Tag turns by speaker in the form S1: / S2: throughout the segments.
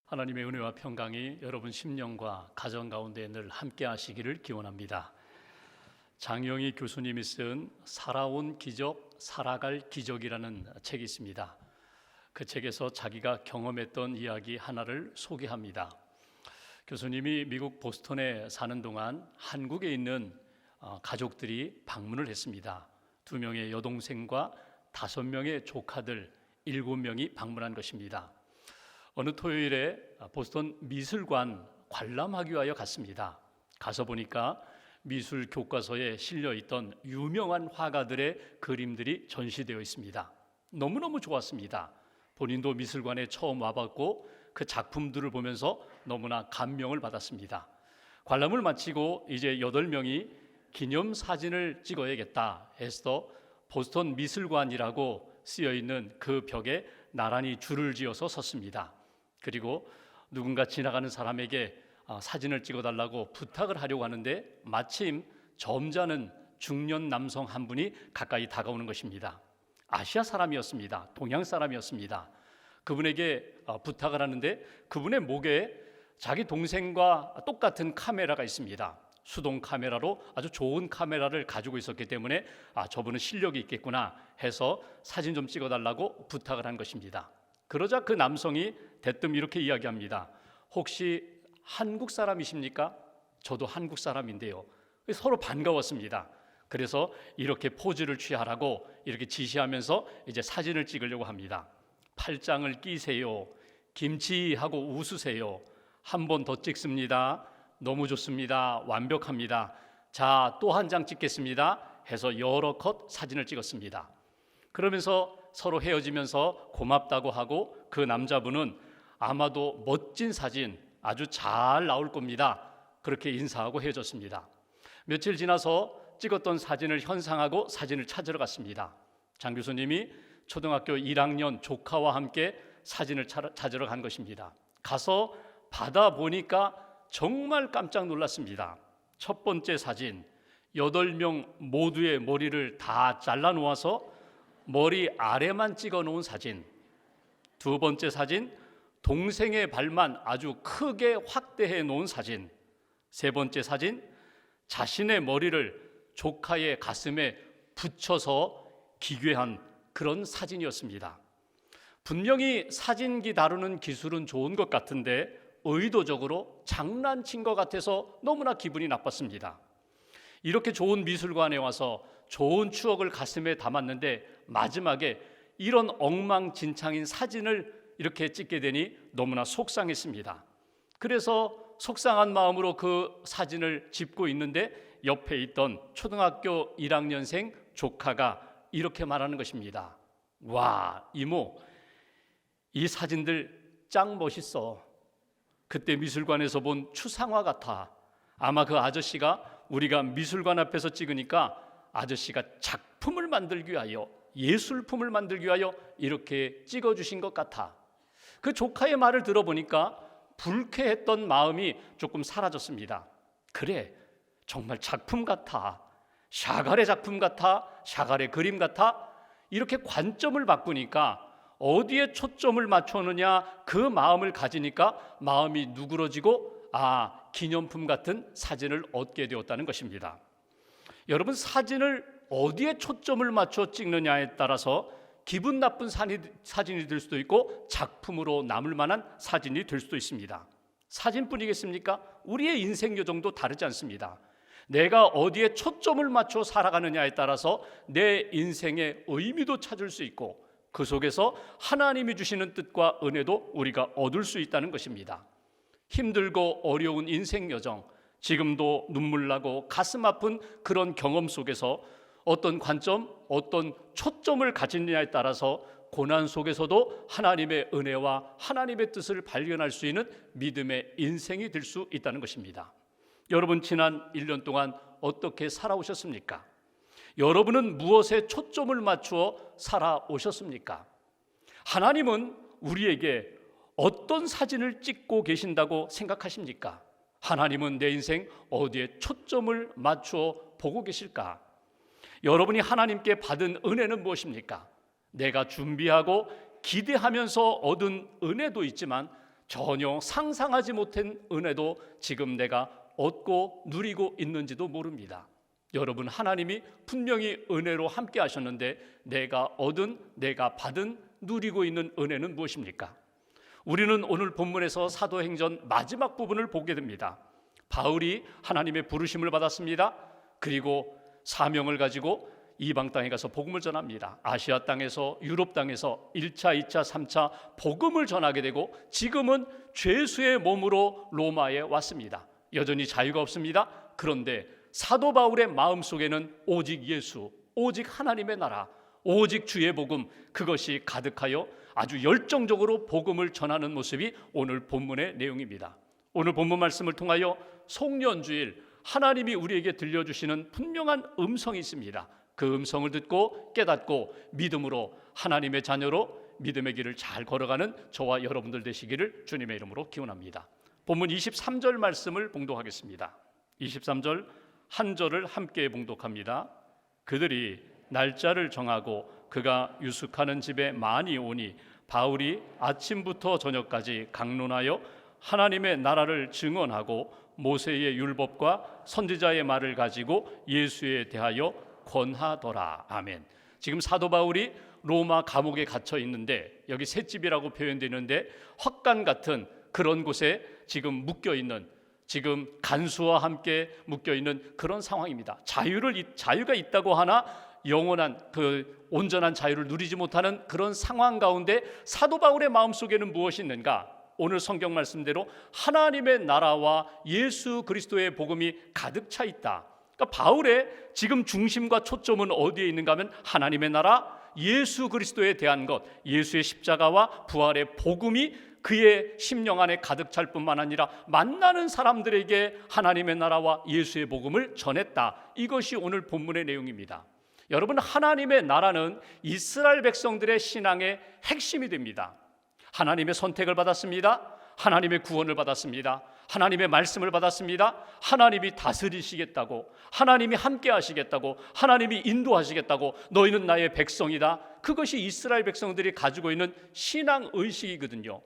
S1: 하나님의 은혜와 평강이 여러분 심령과 가정 가운데 늘 함께 하시기를 기원합니다. 장영희 교수님이 쓴 살아온 기적, 살아갈 기적이라는 책이 있습니다. 그 책에서 자기가 경험했던 이야기 하나를 소개합니다. 교수님이 미국 보스턴에 사는 동안 한국에 있는 가족들이 방문을 했습니다. 2명의 여동생과 5명의 조카들 7명이 방문한 것입니다. 어느 토요일에 보스턴 미술관 관람하기 위하여 갔습니다. 가서 보니까 미술 교과서에 실려있던 유명한 화가들의 그림들이 전시되어 있습니다. 너무너무 좋았습니다. 본인도 미술관에 처음 와봤고 그 작품들을 보면서 너무나 감명을 받았습니다. 관람을 마치고 이제 8명이 기념사진을 찍어야겠다 해서 보스턴 미술관이라고 쓰여있는 그 벽에 나란히 줄을 지어서 섰습니다. 그리고 누군가 지나가는 사람에게 사진을 찍어달라고 부탁을 하려고 하는데 마침 점잖은 중년 남성 한 분이 가까이 다가오는 것입니다. 아시아 사람이었습니다. 동양 사람이었습니다. 그분에게 부탁을 하는데 그분의 목에 자기 동생과 똑같은 카메라가 있습니다. 수동 카메라로 아주 좋은 카메라를 가지고 있었기 때문에 저분은 실력이 있겠구나 해서 사진 좀 찍어달라고 부탁을 한 것입니다. 그러자 그 남성이 대뜸 이렇게 이야기합니다. 혹시 한국 사람이십니까? 저도 한국 사람인데요. 서로 반가웠습니다. 그래서 이렇게 포즈를 취하라고 이렇게 지시하면서 이제 사진을 찍으려고 합니다. 팔짱을 끼세요. 김치하고 웃으세요. 한 번 더 찍습니다. 너무 좋습니다. 완벽합니다. 자, 또 한 장 찍겠습니다. 해서 여러 컷 사진을 찍었습니다. 그러면서 서로 헤어지면서 고맙다고 하고 그 남자분은 아마도 멋진 사진 아주 잘 나올 겁니다. 그렇게 인사하고 헤어졌습니다. 며칠 지나서 찍었던 사진을 현상하고 사진을 찾으러 갔습니다. 장 교수님이 초등학교 1학년 조카와 함께 사진을 찾으러 간 것입니다. 가서 받아보니까 정말 깜짝 놀랐습니다. 첫 번째 사진, 8명 모두의 머리를 다 잘라 놓아서 머리 아래만 찍어 놓은 사진. 두 번째 사진, 동생의 발만 아주 크게 확대해 놓은 사진. 세 번째 사진, 자신의 머리를 조카의 가슴에 붙여서 기괴한 그런 사진이었습니다. 분명히 사진기 다루는 기술은 좋은 것 같은데 의도적으로 장난친 것 같아서 너무나 기분이 나빴습니다. 이렇게 좋은 미술관에 와서 좋은 추억을 가슴에 담았는데 마지막에 이런 엉망진창인 사진을 이렇게 찍게 되니 너무나 속상했습니다. 그래서 속상한 마음으로 그 사진을 집고 있는데 옆에 있던 초등학교 1학년생 조카가 이렇게 말하는 것입니다. 와, 이모, 이 사진들 짱 멋있어. 그때 미술관에서 본 추상화 같아. 아마 그 아저씨가 우리가 미술관 앞에서 찍으니까 아저씨가 작품을 만들기 위하여, 예술품을 만들기 위하여 이렇게 찍어주신 것 같아. 그 조카의 말을 들어보니까 불쾌했던 마음이 조금 사라졌습니다. 그래, 정말 작품 같아. 샤갈의 작품 같아. 샤갈의 그림 같아. 이렇게 관점을 바꾸니까 어디에 초점을 맞추느냐 그 마음을 가지니까 마음이 누그러지고 기념품 같은 사진을 얻게 되었다는 것입니다. 여러분, 사진을 어디에 초점을 맞춰 찍느냐에 따라서 기분 나쁜 사진이 될 수도 있고 작품으로 남을 만한 사진이 될 수도 있습니다. 사진뿐이겠습니까? 우리의 인생 여정도 다르지 않습니다. 내가 어디에 초점을 맞춰 살아가느냐에 따라서 내 인생의 의미도 찾을 수 있고 그 속에서 하나님이 주시는 뜻과 은혜도 우리가 얻을 수 있다는 것입니다. 힘들고 어려운 인생 여정, 지금도 눈물 나고 가슴 아픈 그런 경험 속에서 어떤 관점, 어떤 초점을 가지느냐에 따라서 고난 속에서도 하나님의 은혜와 하나님의 뜻을 발견할 수 있는 믿음의 인생이 될 수 있다는 것입니다. 여러분, 지난 1년 동안 어떻게 살아오셨습니까? 여러분은 무엇에 초점을 맞추어 살아오셨습니까? 하나님은 우리에게 어떤 사진을 찍고 계신다고 생각하십니까? 하나님은 내 인생 어디에 초점을 맞추어 보고 계실까? 여러분이 하나님께 받은 은혜는 무엇입니까? 내가 준비하고 기대하면서 얻은 은혜도 있지만 전혀 상상하지 못한 은혜도 지금 내가 얻고 누리고 있는지도 모릅니다. 여러분, 하나님이 분명히 은혜로 함께 하셨는데 내가 얻은, 내가 받은, 누리고 있는 은혜는 무엇입니까? 우리는 오늘 본문에서 사도행전 마지막 부분을 보게 됩니다. 바울이 하나님의 부르심을 받았습니다. 그리고 사명을 가지고 이방 땅에 가서 복음을 전합니다. 아시아 땅에서, 유럽 땅에서 1차, 2차, 3차 복음을 전하게 되고 지금은 죄수의 몸으로 로마에 왔습니다. 여전히 자유가 없습니다. 그런데 사도 바울의 마음속에는 오직 예수, 오직 하나님의 나라, 오직 주의 복음, 그것이 가득하여 아주 열정적으로 복음을 전하는 모습이 오늘 본문의 내용입니다. 오늘 본문 말씀을 통하여 송년주일 하나님이 우리에게 들려주시는 분명한 음성이 있습니다. 그 음성을 듣고 깨닫고 믿음으로 하나님의 자녀로 믿음의 길을 잘 걸어가는 저와 여러분들 되시기를 주님의 이름으로 기원합니다. 본문 23절 말씀을 봉독하겠습니다. 23절 한 절을 함께 봉독합니다. 그들이 날짜를 정하고 그가 유숙하는 집에 많이 오니 바울이 아침부터 저녁까지 강론하여 하나님의 나라를 증언하고 모세의 율법과 선지자의 말을 가지고 예수에 대하여 권하더라. 아멘. 지금 사도 바울이 로마 감옥에 갇혀 있는데 여기 셋집이라고 표현되는데 헛간 같은 그런 곳에 지금 묶여 있는, 지금 간수와 함께 묶여 있는 그런 상황입니다. 자유가 있다고 하나 영원한 그 온전한 자유를 누리지 못하는 그런 상황 가운데 사도 바울의 마음속에는 무엇이 있는가? 오늘 성경 말씀대로 하나님의 나라와 예수 그리스도의 복음이 가득 차 있다. 그러니까 바울의 지금 중심과 초점은 어디에 있는가 하면 하나님의 나라, 예수 그리스도에 대한 것, 예수의 십자가와 부활의 복음이 그의 심령 안에 가득 찰 뿐만 아니라 만나는 사람들에게 하나님의 나라와 예수의 복음을 전했다. 이것이 오늘 본문의 내용입니다. 여러분, 하나님의 나라는 이스라엘 백성들의 신앙의 핵심이 됩니다. 하나님의 선택을 받았습니다. 하나님의 구원을 받았습니다. 하나님의 말씀을 받았습니다. 하나님이 다스리시겠다고, 하나님이 함께 하시겠다고, 하나님이 인도하시겠다고, 너희는 나의 백성이다. 그것이 이스라엘 백성들이 가지고 있는 신앙 의식이거든요.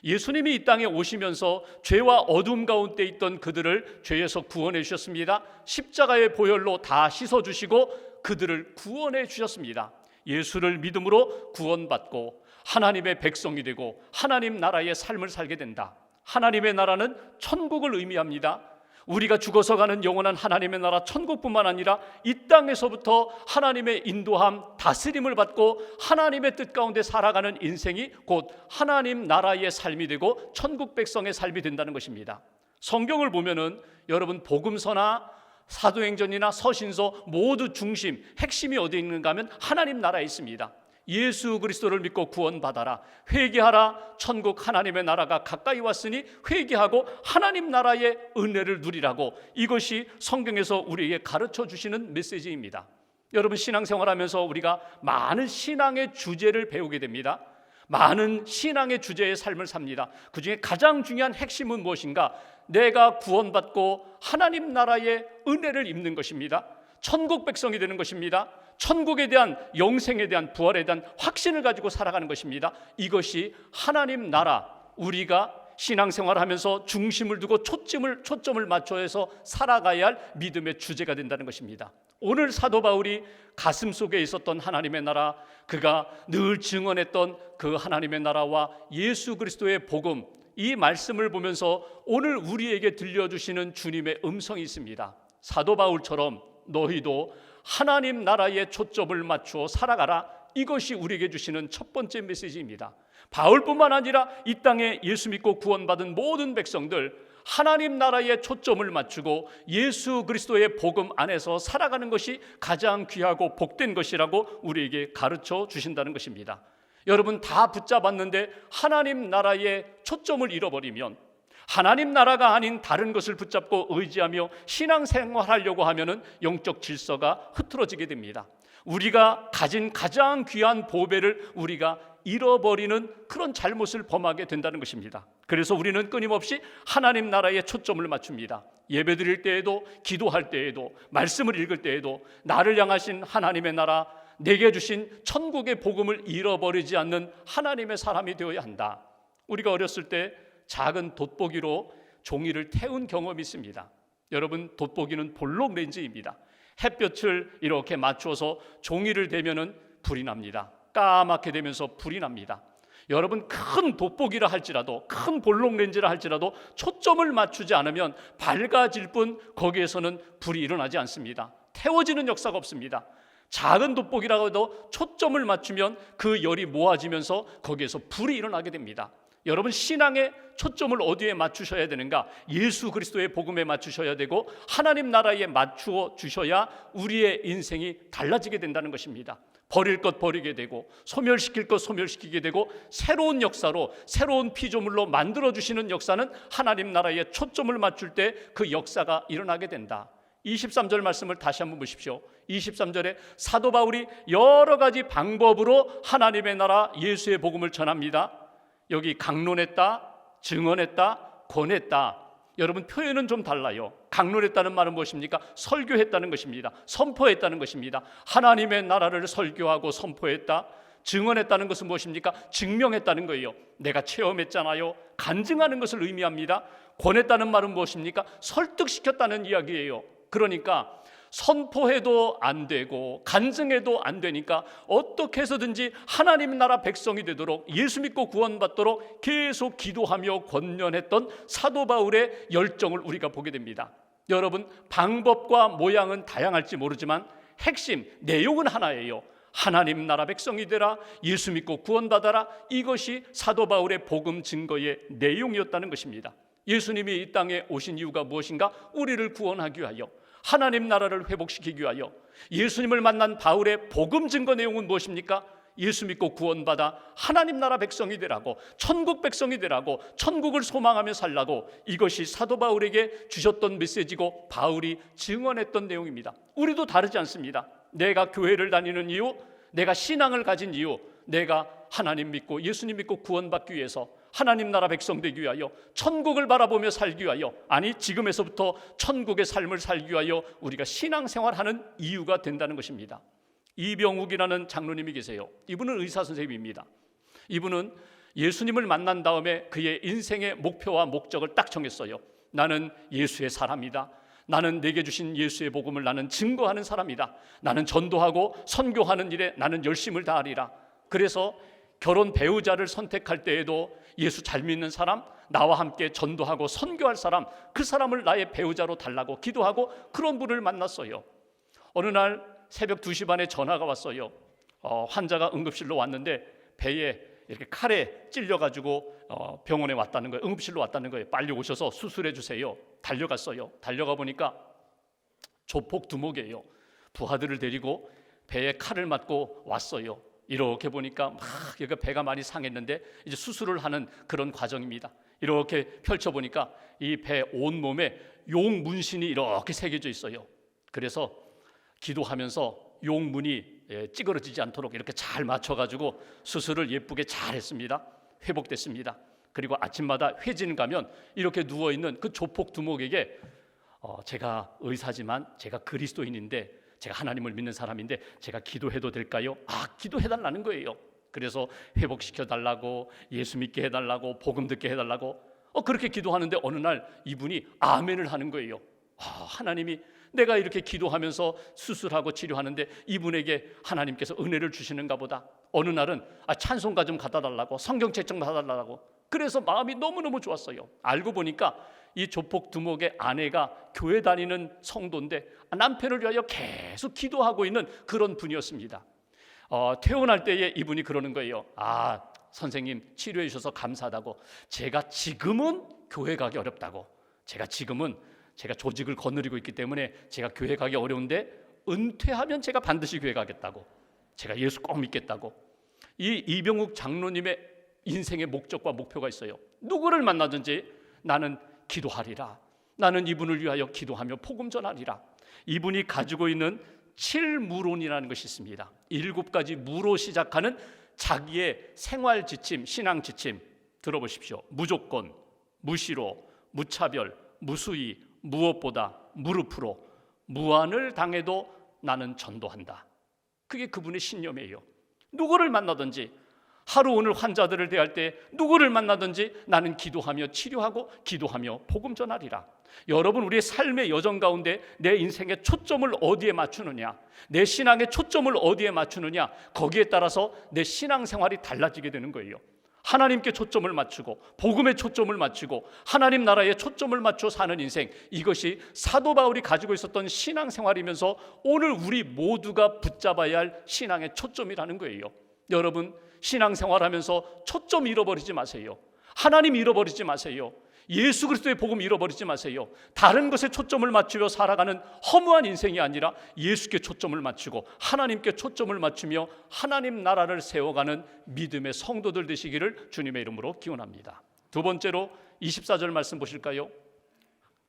S1: 예수님이 이 땅에 오시면서 죄와 어둠 가운데 있던 그들을 죄에서 구원해 주셨습니다. 십자가의 보혈로 다 씻어주시고 그들을 구원해 주셨습니다. 예수를 믿음으로 구원받고 하나님의 백성이 되고 하나님 나라의 삶을 살게 된다. 하나님의 나라는 천국을 의미합니다. 우리가 죽어서 가는 영원한 하나님의 나라 천국뿐만 아니라 이 땅에서부터 하나님의 인도함, 다스림을 받고 하나님의 뜻 가운데 살아가는 인생이 곧 하나님 나라의 삶이 되고 천국 백성의 삶이 된다는 것입니다. 성경을 보면은 여러분 복음서나 사도행전이나 서신서 모두 중심, 핵심이 어디 있는가 하면 하나님 나라에 있습니다. 예수 그리스도를 믿고 구원받아라, 회개하라, 천국 하나님의 나라가 가까이 왔으니 회개하고 하나님 나라의 은혜를 누리라고, 이것이 성경에서 우리에게 가르쳐 주시는 메시지입니다. 여러분, 신앙생활하면서 우리가 많은 신앙의 주제를 배우게 됩니다. 많은 신앙의 주제의 삶을 삽니다. 그 중에 가장 중요한 핵심은 무엇인가? 내가 구원받고 하나님 나라의 은혜를 입는 것입니다. 천국 백성이 되는 것입니다. 천국에 대한, 영생에 대한, 부활에 대한 확신을 가지고 살아가는 것입니다. 이것이 하나님 나라, 우리가 신앙생활을 하면서 중심을 두고 초점을 맞춰서 살아가야 할 믿음의 주제가 된다는 것입니다. 오늘 사도 바울이 가슴속에 있었던 하나님의 나라, 그가 늘 증언했던 그 하나님의 나라와 예수 그리스도의 복음, 이 말씀을 보면서 오늘 우리에게 들려주시는 주님의 음성이 있습니다. 사도 바울처럼 너희도 하나님 나라에 초점을 맞추어 살아가라. 이것이 우리에게 주시는 첫 번째 메시지입니다. 바울뿐만 아니라 이 땅에 예수 믿고 구원받은 모든 백성들, 하나님 나라에 초점을 맞추고 예수 그리스도의 복음 안에서 살아가는 것이 가장 귀하고 복된 것이라고 우리에게 가르쳐 주신다는 것입니다. 여러분, 다 붙잡았는데 하나님 나라에 초점을 잃어버리면, 하나님 나라가 아닌 다른 것을 붙잡고 의지하며 신앙생활하려고 하면은 영적 질서가 흐트러지게 됩니다. 우리가 가진 가장 귀한 보배를 우리가 잃어버리는 그런 잘못을 범하게 된다는 것입니다. 그래서 우리는 끊임없이 하나님 나라에 초점을 맞춥니다. 예배드릴 때에도, 기도할 때에도, 말씀을 읽을 때에도 나를 향하신 하나님의 나라, 내게 주신 천국의 복음을 잃어버리지 않는 하나님의 사람이 되어야 한다. 우리가 어렸을 때 작은 돋보기로 종이를 태운 경험이 있습니다. 여러분, 돋보기는 볼록 렌즈입니다. 햇볕을 이렇게 맞추어서 종이를 대면은 불이 납니다. 까맣게 되면서 불이 납니다. 여러분, 큰 돋보기라 할지라도, 큰 볼록 렌즈라 할지라도 초점을 맞추지 않으면 밝아질 뿐 거기에서는 불이 일어나지 않습니다. 태워지는 역사가 없습니다. 작은 돋보기라고 해도 초점을 맞추면 그 열이 모아지면서 거기에서 불이 일어나게 됩니다. 여러분, 신앙의 초점을 어디에 맞추셔야 되는가? 예수 그리스도의 복음에 맞추셔야 되고 하나님 나라에 맞추어 주셔야 우리의 인생이 달라지게 된다는 것입니다. 버릴 것 버리게 되고 소멸시킬 것 소멸시키게 되고 새로운 역사로, 새로운 피조물로 만들어주시는 역사는 하나님 나라에 초점을 맞출 때 그 역사가 일어나게 된다. 23절 말씀을 다시 한번 보십시오. 23절에 사도 바울이 여러 가지 방법으로 하나님의 나라 예수의 복음을 전합니다. 여기 강론했다, 증언했다, 권했다. 여러분, 표현은 좀 달라요. 강론했다는 말은 무엇입니까? 설교했다는 것입니다. 선포했다는 것입니다. 하나님의 나라를 설교하고 선포했다. 증언했다는 것은 무엇입니까? 증명했다는 거예요. 내가 체험했잖아요. 간증하는 것을 의미합니다. 권했다는 말은 무엇입니까? 설득시켰다는 이야기예요. 그러니까 선포해도 안 되고 간증해도 안 되니까 어떻게 해서든지 하나님 나라 백성이 되도록, 예수 믿고 구원받도록 계속 기도하며 권면했던 사도 바울의 열정을 우리가 보게 됩니다. 여러분, 방법과 모양은 다양할지 모르지만 핵심, 내용은 하나예요. 하나님 나라 백성이 되라, 예수 믿고 구원받아라. 이것이 사도 바울의 복음 증거의 내용이었다는 것입니다. 예수님이 이 땅에 오신 이유가 무엇인가? 우리를 구원하기 위하여, 하나님 나라를 회복시키기 위하여. 예수님을 만난 바울의 복음 증거 내용은 무엇입니까? 예수 믿고 구원받아 하나님 나라 백성이 되라고, 천국 백성이 되라고, 천국을 소망하며 살라고. 이것이 사도 바울에게 주셨던 메시지고 바울이 증언했던 내용입니다. 우리도 다르지 않습니다. 내가 교회를 다니는 이유, 내가 신앙을 가진 이유, 내가 하나님 믿고 예수님 믿고 구원받기 위해서, 하나님 나라 백성 되기 위하여, 천국을 바라보며 살기 위하여, 아니 지금에서부터 천국의 삶을 살기 위하여 우리가 신앙생활하는 이유가 된다는 것입니다. 이병욱이라는 장로님이 계세요. 이분은 의사 선생님입니다. 이분은 예수님을 만난 다음에 그의 인생의 목표와 목적을 딱 정했어요. 나는 예수의 사람이다. 나는 내게 주신 예수의 복음을 나는 증거하는 사람이다. 나는 전도하고 선교하는 일에 나는 열심을 다하리라. 그래서 결혼 배우자를 선택할 때에도 예수 잘 믿는 사람, 나와 함께 전도하고 선교할 사람, 그 사람을 나의 배우자로 달라고 기도하고 그런 분을 만났어요. 어느 날 새벽 2시 반에 전화가 왔어요. 환자가 응급실로 왔는데 배에 이렇게 칼에 찔려가지고 병원에 왔다는 거예요. 응급실로 왔다는 거예요. 빨리 오셔서 수술해 주세요. 달려갔어요. 달려가 보니까 조폭 두목이에요. 부하들을 데리고 배에 칼을 맞고 왔어요. 이렇게 보니까 막 배가 많이 상했는데 이제 수술을 하는 그런 과정입니다. 이렇게 펼쳐보니까 이 배 온몸에 용 문신이 이렇게 새겨져 있어요. 그래서 기도하면서 용 문이 찌그러지지 않도록 이렇게 잘 맞춰가지고 수술을 예쁘게 잘 했습니다. 회복됐습니다. 그리고 아침마다 회진 가면 이렇게 누워있는 그 조폭 두목에게 제가 의사지만 제가 그리스도인인데, 제가 하나님을 믿는 사람인데 제가 기도해도 될까요? 기도해달라는 거예요. 그래서 회복시켜달라고, 예수 믿게 해달라고, 복음 듣게 해달라고 그렇게 기도하는데 어느 날 이분이 아멘을 하는 거예요. 하나님이 내가 이렇게 기도하면서 수술하고 치료하는데 이분에게 하나님께서 은혜를 주시는가 보다. 어느 날은 찬송가 좀 갖다 달라고, 성경책 좀 갖다 달라고. 그래서 마음이 너무너무 좋았어요. 알고 보니까 이 조폭 두목의 아내가 교회 다니는 성도인데 남편을 위하여 계속 기도하고 있는 그런 분이었습니다. 퇴원할 때에 이분이 그러는 거예요. 선생님 치료해 주셔서 감사하다고. 제가 지금은 교회 가기 어렵다고. 제가 지금은 제가 조직을 거느리고 있기 때문에 제가 교회 가기 어려운데 은퇴하면 제가 반드시 교회 가겠다고. 제가 예수 꼭 믿겠다고. 이 이병욱 장로님의 인생의 목적과 목표가 있어요. 누구를 만나든지 나는 기도하리라. 나는 이분을 위하여 기도하며 복음 전하리라. 이분이 가지고 있는 7무론이라는 것이 있습니다. 7가지 무로 시작하는 자기의 생활 지침, 신앙 지침 들어보십시오. 무조건, 무시로, 무차별, 무수히, 무엇보다, 무릎으로, 무한을 당해도 나는 전도한다. 그게 그분의 신념이에요. 누구를 만나든지 하루 오늘 환자들을 대할 때 누구를 만나든지 나는 기도하며 치료하고 기도하며 복음 전하리라. 여러분, 우리의 삶의 여정 가운데 내 인생의 초점을 어디에 맞추느냐, 내 신앙의 초점을 어디에 맞추느냐, 거기에 따라서 내 신앙생활이 달라지게 되는 거예요. 하나님께 초점을 맞추고 복음에 초점을 맞추고 하나님 나라에 초점을 맞춰 사는 인생, 이것이 사도 바울이 가지고 있었던 신앙생활이면서 오늘 우리 모두가 붙잡아야 할 신앙의 초점이라는 거예요. 여러분, 신앙생활하면서 초점 잃어버리지 마세요. 하나님 잃어버리지 마세요. 예수 그리스도의 복음 잃어버리지 마세요. 다른 것에 초점을 맞추며 살아가는 허무한 인생이 아니라 예수께 초점을 맞추고 하나님께 초점을 맞추며 하나님 나라를 세워가는 믿음의 성도들 되시기를 주님의 이름으로 기원합니다. 두 번째로 24절 말씀 보실까요?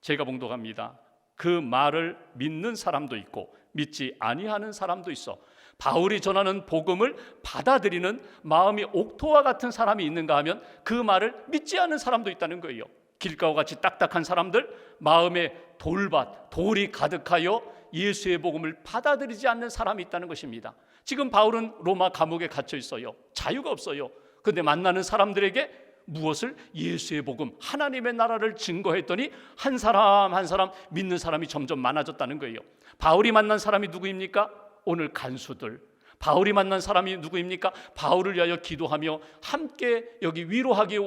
S1: 제가 봉독합니다. 그 말을 믿는 사람도 있고 믿지 아니하는 사람도 있어. 바울이 전하는 복음을 받아들이는 마음이 옥토와 같은 사람이 있는가 하면 그 말을 믿지 않는 사람도 있다는 거예요. 길가와 같이 딱딱한 사람들, 마음에 돌이 가득하여 예수의 복음을 받아들이지 않는 사람이 있다는 것입니다. 지금 바울은 로마 감옥에 갇혀 있어요. 자유가 없어요. 그런데 만나는 사람들에게 무엇을? 예수의 복음, 하나님의 나라를 증거했더니 한 사람 한 사람 믿는 사람이 점점 많아졌다는 거예요. 바울이 만난 사람이 누구입니까? 오늘 간수들. 바울이 만난 사람이 누구입니까? 바울을 위하여 기도하며 함께 여기 위로하기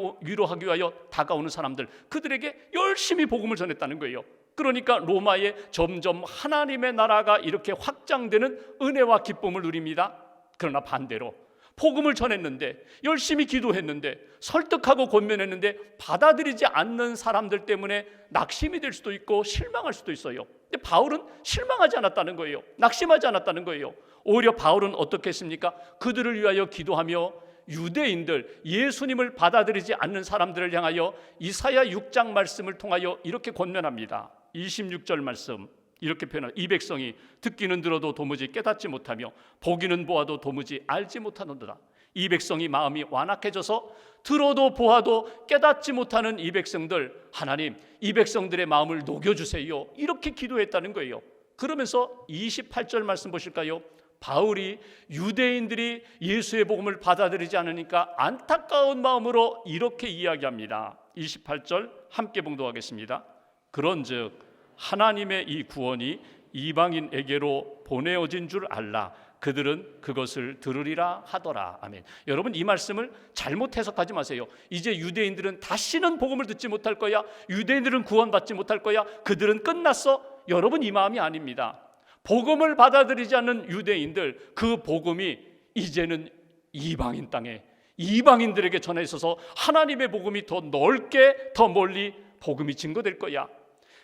S1: 위하여 다가오는 사람들, 그들에게 열심히 복음을 전했다는 거예요. 그러니까 로마에 점점 하나님의 나라가 이렇게 확장되는 은혜와 기쁨을 누립니다. 그러나 반대로 복음을 전했는데, 열심히 기도했는데, 설득하고 권면했는데 받아들이지 않는 사람들 때문에 낙심이 될 수도 있고 실망할 수도 있어요. 근데 바울은 실망하지 않았다는 거예요. 낙심하지 않았다는 거예요. 오히려 바울은 어떻게 했습니까? 그들을 위하여 기도하며 유대인들, 예수님을 받아들이지 않는 사람들을 향하여 이사야 6장 말씀을 통하여 이렇게 권면합니다. 26절 말씀 이렇게 표현합니다. 이 백성이 듣기는 들어도 도무지 깨닫지 못하며 보기는 보아도 도무지 알지 못하는도다. 이 백성이 마음이 완악해져서 들어도 보아도 깨닫지 못하는 이 백성들, 하나님 이 백성들의 마음을 녹여주세요, 이렇게 기도했다는 거예요. 그러면서 28절 말씀 보실까요? 바울이 유대인들이 예수의 복음을 받아들이지 않으니까 안타까운 마음으로 이렇게 이야기합니다. 28절 함께 봉독하겠습니다. 그런즉 하나님의 이 구원이 이방인에게로 보내어진 줄 알라. 그들은 그것을 들으리라 하더라. 아멘. 여러분, 이 말씀을 잘못 해석하지 마세요. 이제 유대인들은 다시는 복음을 듣지 못할 거야, 유대인들은 구원받지 못할 거야, 그들은 끝났어. 여러분, 이 마음이 아닙니다. 복음을 받아들이지 않는 유대인들, 그 복음이 이제는 이방인 땅에 이방인들에게 전해 있어서 하나님의 복음이 더 넓게 더 멀리 복음이 증거될 거야.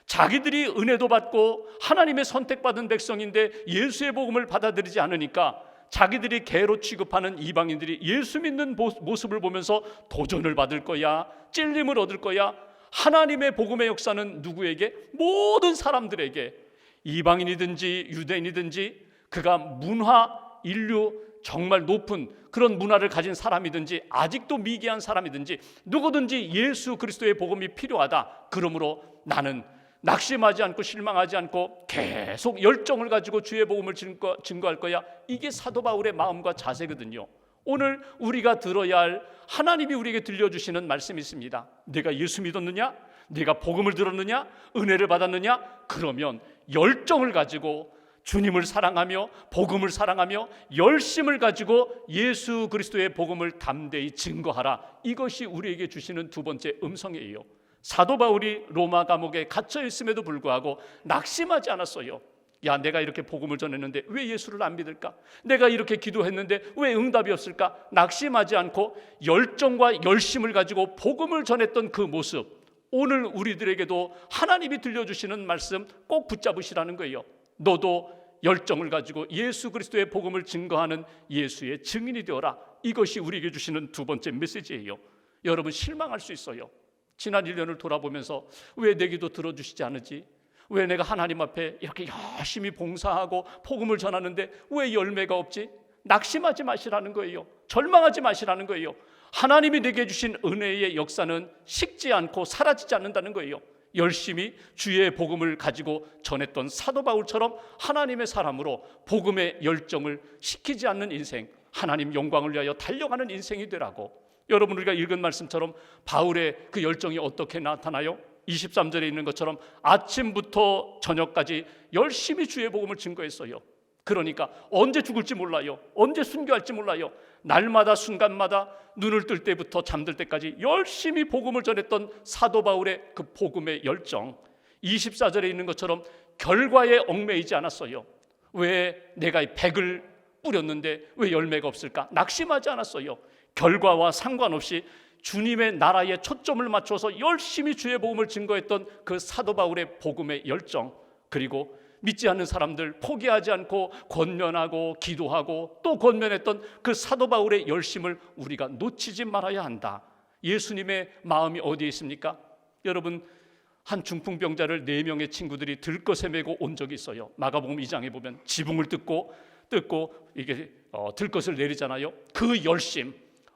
S1: 자기들이 은혜도 받고 하나님의 선택받은 백성인데 예수의 복음을 받아들이지 않으니까 자기들이 개로 취급하는 이방인들이 예수 믿는 모습을 보면서 도전을 받을 거야, 찔림을 얻을 거야. 하나님의 복음의 역사는 누구에게? 모든 사람들에게, 이방인이든지 유대인이든지 그가 문화, 인류 정말 높은 그런 문화를 가진 사람이든지 아직도 미개한 사람이든지 누구든지 예수 그리스도의 복음이 필요하다. 그러므로 나는 낙심하지 않고 실망하지 않고 계속 열정을 가지고 주의 복음을 증거할 거야. 이게 사도 바울의 마음과 자세거든요. 오늘 우리가 들어야 할, 하나님이 우리에게 들려주시는 말씀이 있습니다. 내가 예수 믿었느냐? 내가 복음을 들었느냐? 은혜를 받았느냐? 그러면 열정을 가지고 주님을 사랑하며 복음을 사랑하며 열심을 가지고 예수 그리스도의 복음을 담대히 증거하라. 이것이 우리에게 주시는 두 번째 음성이에요. 사도 바울이 로마 감옥에 갇혀 있음에도 불구하고 낙심하지 않았어요. 야, 내가 이렇게 복음을 전했는데 왜 예수를 안 믿을까? 내가 이렇게 기도했는데 왜 응답이 없을까? 낙심하지 않고 열정과 열심을 가지고 복음을 전했던 그 모습, 오늘 우리들에게도 하나님이 들려주시는 말씀 꼭 붙잡으시라는 거예요. 너도 열정을 가지고 예수 그리스도의 복음을 증거하는 예수의 증인이 되어라. 이것이 우리에게 주시는 두 번째 메시지예요. 여러분, 실망할 수 있어요. 지난 1년을 돌아보면서 왜 내 기도 들어주시지 않으지? 왜 내가 하나님 앞에 이렇게 열심히 봉사하고 복음을 전하는데 왜 열매가 없지? 낙심하지 마시라는 거예요. 절망하지 마시라는 거예요. 하나님이 내게 주신 은혜의 역사는 식지 않고 사라지지 않는다는 거예요. 열심히 주의 복음을 가지고 전했던 사도 바울처럼 하나님의 사람으로 복음의 열정을 식히지 않는 인생, 하나님 영광을 위하여 달려가는 인생이 되라고. 여러분, 우리가 읽은 말씀처럼 바울의 그 열정이 어떻게 나타나요? 23절에 있는 것처럼 아침부터 저녁까지 열심히 주의 복음을 증거했어요. 그러니까 언제 죽을지 몰라요. 언제 순교할지 몰라요. 날마다 순간마다 눈을 뜰 때부터 잠들 때까지 열심히 복음을 전했던 사도 바울의 그 복음의 열정, 24절에 있는 것처럼 결과에 얽매이지 않았어요. 왜 내가 100을 뿌렸는데 왜 열매가 없을까? 낙심하지 않았어요. 결과와 상관없이 주님의 나라에 초점을 맞춰서 열심히 주의 복음을 증거했던 그 사도 바울의 복음의 열정, 그리고 믿지 않는 사람들 포기하지 않고 권면하고 기도하고 또 권면했던 그 사도 바울의 열심을 우리가 놓치지 말아야 한다. 예수님의 마음이 어디에 있습니까? 여러분, 한 중풍병자를 4명의 친구들이 들것에 메고 온 적이 있어요. 마가복음 2장에 보면 지붕을 뜯고 이게 들것을 내리잖아요. 그 열심,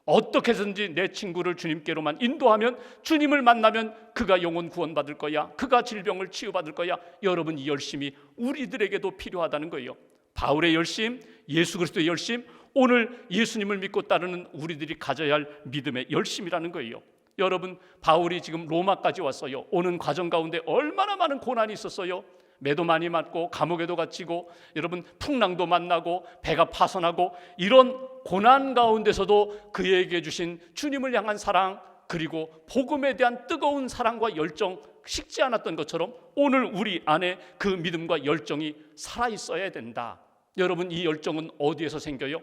S1: 어떻게 해서든지 내 친구를 주님께로만 인도하면, 주님을 만나면 그가 영혼 구원받을 거야, 그가 질병을 치유받을 거야. 여러분, 이 열심이 우리들에게도 필요하다는 거예요. 바울의 열심, 예수 그리스도의 열심, 오늘 예수님을 믿고 따르는 우리들이 가져야 할 믿음의 열심이라는 거예요. 여러분, 바울이 지금 로마까지 왔어요. 오는 과정 가운데 얼마나 많은 고난이 있었어요. 매도 많이 맞고 감옥에도 갇히고, 여러분, 풍랑도 만나고 배가 파손하고, 이런 고난 가운데서도 그에게 주신 주님을 향한 사랑, 그리고 복음에 대한 뜨거운 사랑과 열정, 식지 않았던 것처럼 오늘 우리 안에 그 믿음과 열정이 살아있어야 된다. 여러분, 이 열정은 어디에서 생겨요?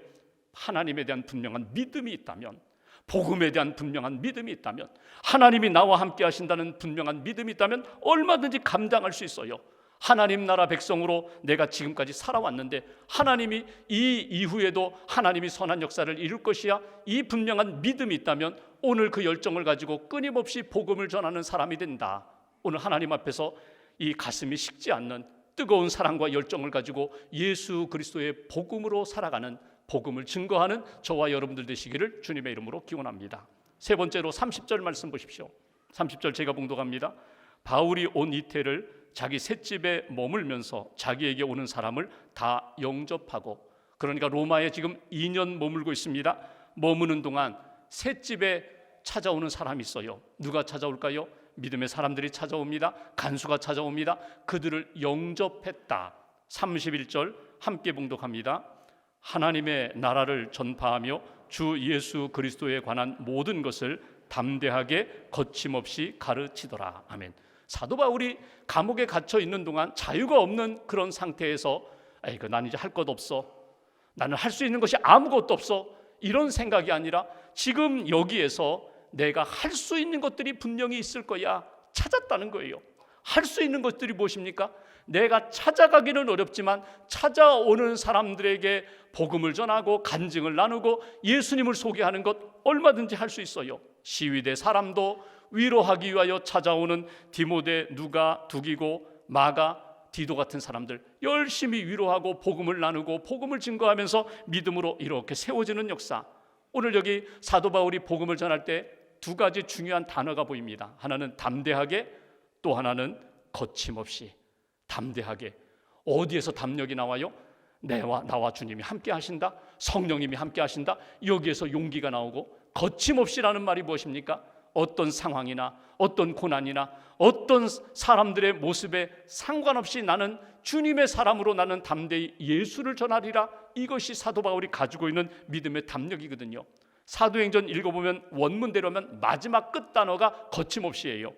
S1: 하나님에 대한 분명한 믿음이 있다면, 복음에 대한 분명한 믿음이 있다면, 하나님이 나와 함께 하신다는 분명한 믿음이 있다면 얼마든지 감당할 수 있어요. 하나님 나라 백성으로 내가 지금까지 살아왔는데 하나님이 이 이후에도 하나님이 선한 역사를 이룰 것이야, 이 분명한 믿음이 있다면 오늘 그 열정을 가지고 끊임없이 복음을 전하는 사람이 된다. 오늘 하나님 앞에서 이 가슴이 식지 않는 뜨거운 사랑과 열정을 가지고 예수 그리스도의 복음으로 살아가는, 복음을 증거하는 저와 여러분들 되시기를 주님의 이름으로 기원합니다. 세 번째로 30절 말씀 보십시오. 30절 제가 봉독합니다. 바울이 온 이태를 자기 셋집에 머물면서 자기에게 오는 사람을 다 영접하고, 그러니까 로마에 지금 2년 머물고 있습니다. 머무는 동안 셋집에 찾아오는 사람이 있어요. 누가 찾아올까요? 믿음의 사람들이 찾아옵니다. 간수가 찾아옵니다. 그들을 영접했다. 31절 함께 봉독합니다. 하나님의 나라를 전파하며 주 예수 그리스도에 관한 모든 것을 담대하게 거침없이 가르치더라. 아멘. 사도 바울이 감옥에 갇혀 있는 동안 자유가 없는 그런 상태에서 난 이제 할 것 없어, 나는 할 수 있는 것이 아무것도 없어, 이런 생각이 아니라 지금 여기에서 내가 할 수 있는 것들이 분명히 있을 거야 찾았다는 거예요. 할 수 있는 것들이 무엇입니까? 내가 찾아가기는 어렵지만 찾아오는 사람들에게 복음을 전하고 간증을 나누고 예수님을 소개하는 것 얼마든지 할 수 있어요. 시위대 사람도 위로하기 위하여 찾아오는 디모데, 누가, 두기고, 마가, 디도 같은 사람들 열심히 위로하고 복음을 나누고 복음을 증거하면서 믿음으로 이렇게 세워지는 역사. 오늘 여기 사도 바울이 복음을 전할 때 두 가지 중요한 단어가 보입니다. 하나는 담대하게, 또 하나는 거침없이. 담대하게. 어디에서 담력이 나와요? 나와 주님이 함께 하신다, 성령님이 함께 하신다, 여기에서 용기가 나오고. 거침없이라는 말이 무엇입니까? 어떤 상황이나 어떤 고난이나 어떤 사람들의 모습에 상관없이 나는 주님의 사람으로 나는 담대히 예수를 전하리라. 이것이 사도 바울이 가지고 있는 믿음의 담력이거든요. 사도행전 읽어보면 원문대로면 마지막 끝 단어가 거침없이예요.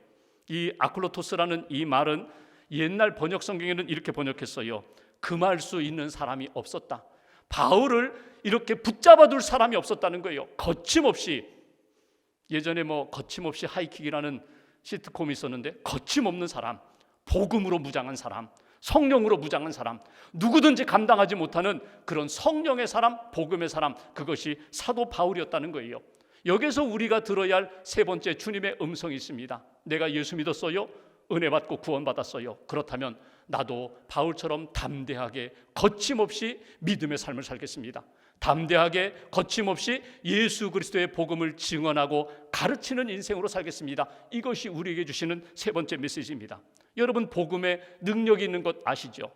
S1: 이 아클로토스라는 이 말은 옛날 번역 성경에는 이렇게 번역했어요. 금할 수 있는 사람이 없었다. 바울을 이렇게 붙잡아둘 사람이 없었다는 거예요. 거침없이. 예전에 거침없이 하이킥이라는 시트콤이 있었는데, 거침없는 사람, 복음으로 무장한 사람, 성령으로 무장한 사람, 누구든지 감당하지 못하는 그런 성령의 사람, 복음의 사람, 그것이 사도 바울이었다는 거예요. 여기서 우리가 들어야 할 세 번째 주님의 음성이 있습니다. 내가 예수 믿었어요? 은혜 받고 구원 받았어요. 그렇다면 나도 바울처럼 담대하게 거침없이 믿음의 삶을 살겠습니다. 담대하게 거침없이 예수 그리스도의 복음을 증언하고 가르치는 인생으로 살겠습니다. 이것이 우리에게 주시는 세 번째 메시지입니다. 여러분, 복음에 능력이 있는 것 아시죠?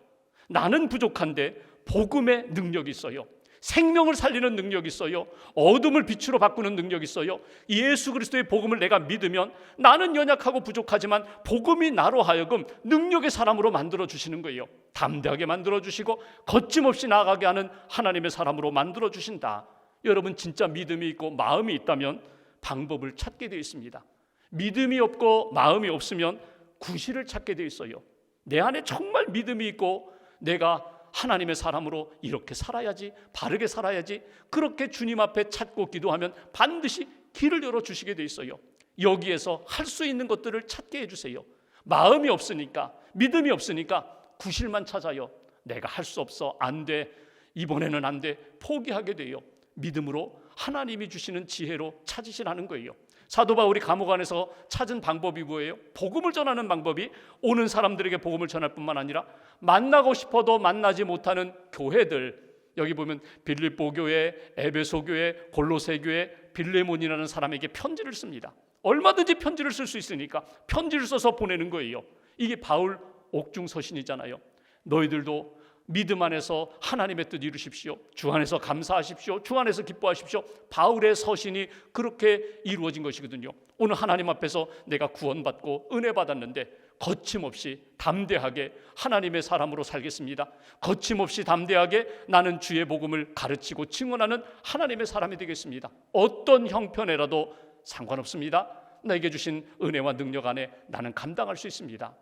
S1: 나는 부족한데 복음에 능력이 있어요. 생명을 살리는 능력이 있어요. 어둠을 빛으로 바꾸는 능력이 있어요. 예수 그리스도의 복음을 내가 믿으면 나는 연약하고 부족하지만 복음이 나로 하여금 능력의 사람으로 만들어주시는 거예요. 담대하게 만들어주시고 거침없이 나아가게 하는 하나님의 사람으로 만들어주신다. 여러분 진짜 믿음이 있고 마음이 있다면 방법을 찾게 되어 있습니다. 믿음이 없고 마음이 없으면 구실을 찾게 되어 있어요. 내 안에 정말 믿음이 있고 내가 하나님의 사람으로 이렇게 살아야지, 바르게 살아야지, 그렇게 주님 앞에 찾고 기도하면 반드시 길을 열어주시게 돼 있어요. 여기에서 할 수 있는 것들을 찾게 해주세요. 마음이 없으니까, 믿음이 없으니까 구실만 찾아요. 내가 할 수 없어, 안 돼, 이번에는 안 돼, 포기하게 돼요. 믿음으로 하나님이 주시는 지혜로 찾으시라는 거예요. 사도 바울이 감옥 안에서 찾은 방법이 뭐예요? 복음을 전하는 방법이 오는 사람들에게 복음을 전할 뿐만 아니라 만나고 싶어도 만나지 못하는 교회들, 여기 보면 빌립보 교회, 에베소 교회, 골로새 교회, 빌레몬이라는 사람에게 편지를 씁니다. 얼마든지 편지를 쓸 수 있으니까 편지를 써서 보내는 거예요. 이게 바울 옥중서신이잖아요. 너희들도 믿음 안에서 하나님의 뜻 이루십시오. 주 안에서 감사하십시오. 주 안에서 기뻐하십시오. 바울의 서신이 그렇게 이루어진 것이거든요. 오늘 하나님 앞에서 내가 구원받고 은혜 받았는데 거침없이 담대하게 하나님의 사람으로 살겠습니다. 거침없이 담대하게 나는 주의 복음을 가르치고 증언하는 하나님의 사람이 되겠습니다. 어떤 형편에라도 상관없습니다. 나에게 주신 은혜와 능력 안에 나는 감당할 수 있습니다.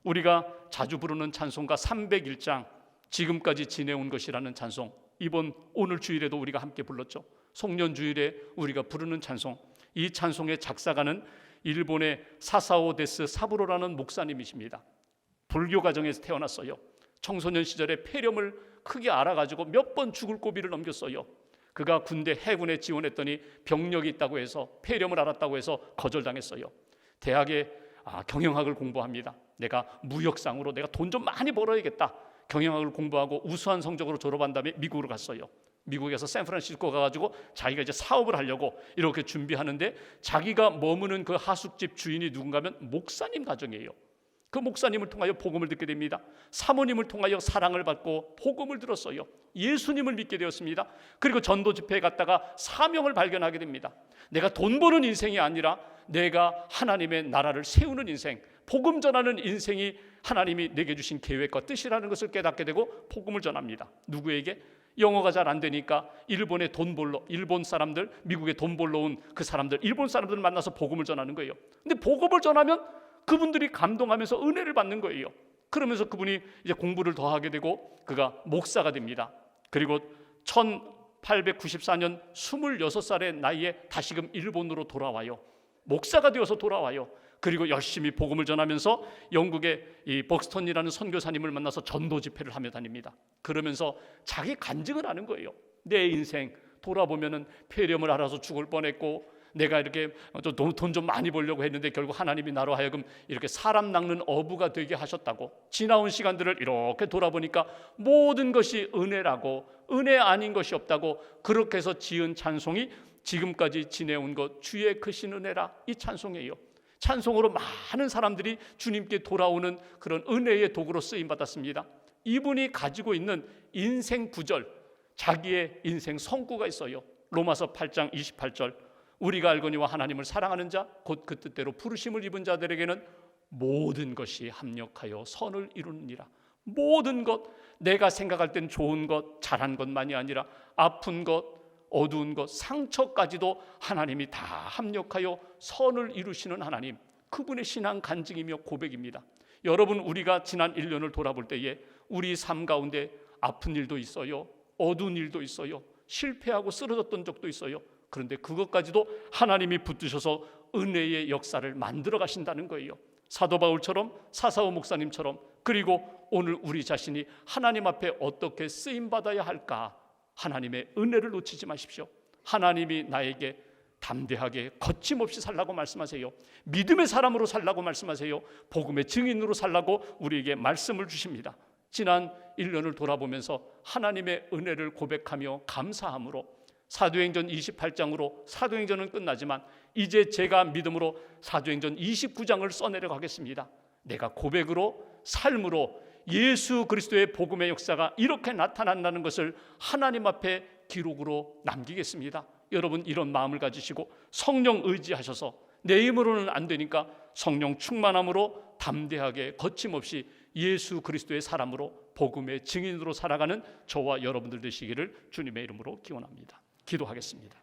S1: 우리가 자주 부르는 찬송가 301장 지금까지 지내온 것이라는 찬송, 오늘 주일에도 우리가 함께 불렀죠. 송년 주일에 우리가 부르는 찬송, 이 찬송의 작사가는 일본의 사사오 데스 사부로라는 목사님이십니다. 불교 가정에서 태어났어요. 청소년 시절에 폐렴을 크게 알아가지고 몇 번 죽을 고비를 넘겼어요. 그가 군대 해군에 지원했더니 병력이 있다고 해서, 폐렴을 앓았다고 해서 거절당했어요. 대학에 경영학을 공부합니다. 내가 무역상으로 내가 돈 좀 많이 벌어야겠다. 경영학을 공부하고 우수한 성적으로 졸업한 다음에 미국으로 갔어요. 미국에서 샌프란시스코 가가지고 자기가 이제 사업을 하려고 이렇게 준비하는데, 자기가 머무는 그 하숙집 주인이 누군가면 목사님 가정이에요. 그 목사님을 통하여 복음을 듣게 됩니다. 사모님을 통하여 사랑을 받고 복음을 들었어요. 예수님을 믿게 되었습니다. 그리고 전도 집회에 갔다가 사명을 발견하게 됩니다. 내가 돈 버는 인생이 아니라 내가 하나님의 나라를 세우는 인생, 복음 전하는 인생이 하나님이 내게 주신 계획과 뜻이라는 것을 깨닫게 되고 복음을 전합니다. 누구에게? 영어가 잘 안 되니까 일본 사람들, 미국에 돈 벌러 온 그 사람들, 일본 사람들을 만나서 복음을 전하는 거예요. 근데 복음을 전하면 그분들이 감동하면서 은혜를 받는 거예요. 그러면서 그분이 이제 공부를 더 하게 되고 그가 목사가 됩니다. 그리고 1894년 26살의 나이에 다시금 일본으로 돌아와요. 목사가 되어서 돌아와요. 그리고 열심히 복음을 전하면서 영국의 이 벅스턴이라는 선교사님을 만나서 전도 집회를 하며 다닙니다. 그러면서 자기 간증을 하는 거예요. 내 인생 돌아보면은 폐렴을 앓아서 죽을 뻔했고, 내가 이렇게 돈 좀 많이 벌려고 했는데 결국 하나님이 나로 하여금 이렇게 사람 낚는 어부가 되게 하셨다고. 지나온 시간들을 이렇게 돌아보니까 모든 것이 은혜라고, 은혜 아닌 것이 없다고, 그렇게 해서 지은 찬송이 지금까지 지내온 것, 주의 크신 은혜라, 이 찬송이에요. 찬송으로 많은 사람들이 주님께 돌아오는 그런 은혜의 도구로 쓰임받았습니다. 이분이 가지고 있는 인생 구절, 자기의 인생 성구가 있어요. 로마서 8장 28절, 우리가 알거니와 하나님을 사랑하는 자 곧 그 뜻대로 부르심을 입은 자들에게는 모든 것이 합력하여 선을 이루느니라. 모든 것, 내가 생각할 땐 좋은 것, 잘한 것만이 아니라 아픈 것, 어두운 것, 상처까지도 하나님이 다 합력하여 선을 이루시는 하나님, 그분의 신앙 간증이며 고백입니다. 여러분, 우리가 지난 1년을 돌아볼 때에 우리 삶 가운데 아픈 일도 있어요. 어두운 일도 있어요. 실패하고 쓰러졌던 적도 있어요. 그런데 그것까지도 하나님이 붙드셔서 은혜의 역사를 만들어 가신다는 거예요. 사도 바울처럼, 사사오 목사님처럼, 그리고 오늘 우리 자신이 하나님 앞에 어떻게 쓰임받아야 할까? 하나님의 은혜를 놓치지 마십시오. 하나님이 나에게 담대하게 거침없이 살라고 말씀하세요. 믿음의 사람으로 살라고 말씀하세요. 복음의 증인으로 살라고 우리에게 말씀을 주십니다. 지난 1년을 돌아보면서 하나님의 은혜를 고백하며 감사함으로 사도행전 28장으로 사도행전은 끝나지만 이제 제가 믿음으로 사도행전 29장을 써내려 가겠습니다. 내가 고백으로, 삶으로 예수 그리스도의 복음의 역사가 이렇게 나타난다는 것을 하나님 앞에 기록으로 남기겠습니다. 여러분 이런 마음을 가지시고 성령 의지하셔서 내 힘으로는 안 되니까 성령 충만함으로 담대하게 거침없이 예수 그리스도의 사람으로 복음의 증인으로 살아가는 저와 여러분들 되시기를 주님의 이름으로 기원합니다. 기도하겠습니다.